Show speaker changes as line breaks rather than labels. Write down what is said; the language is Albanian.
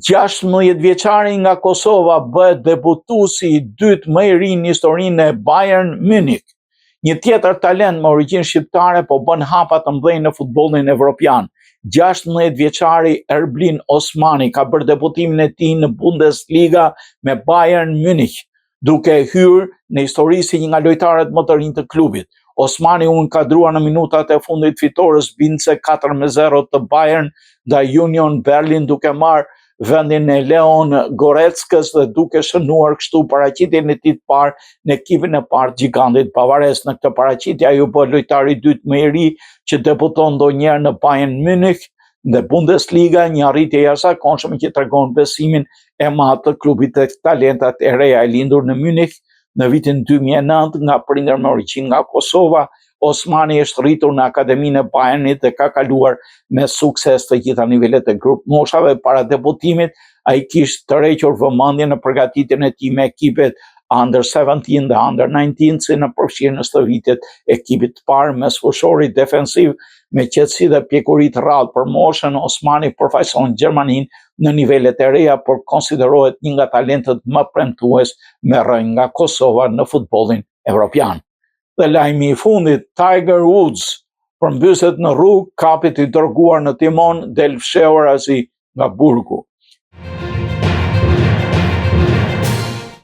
16 vjeçari nga Kosova bëhet debutuesi i dytë më i ri në historinë e Bayern Munich. Një tjetër talent me origjinë shqiptare po bën hapa të mëdhenj në futbollin evropian. 16 vjeçari Erblin Osmani ka bërë debutimin e tij në Bundesliga me Bayern Munich, duke hyrë në histori si një nga lojtarët më të rinj të klubit. Osmani u nkadrua në minutat e fundit fitores bindse 4-0 të Bayern ndaj Union Berlin, duke marrë vendin e Leon Goretzkës dhe duke shënuar kështu paraqitjen e tij të parë në ekipin e parë të gigantit bavarez. Në këtë paraqitje ai u bë lojtari i dytë më i ri që debuton ndonjëherë në Bayern Munich dhe Bundesliga, një arritje jashtëzakonshme që tregon besimin e madh të klubit tek talentat e reja. E lindur në Munich në vitin 2009 nga prindër me origjinë nga Kosova, Osmani është rritur në akademinë e Bayernit dhe ka kaluar me sukses të gjitha nivelet e grup moshave. Para debutimit, ai kishte tërhequr vëmendjen në përgatitjen e tij me ekipet Under 17 dhe Under 19 si në përfshirjen e vitit ekipit të parë. Mes fushori defensiv me qetësi dhe pjekuri të rrallë për moshën, Osmani përfaqëson Gjermaninë në nivelet e reja, por konsiderohet një nga talentet më premtues me rrënjë nga Kosova në futbollin evropian. Dhe lajmi i fundit, Tiger Woods përmbyset në rrugë, kapit i dërguar në timon del fshehur nga burgu.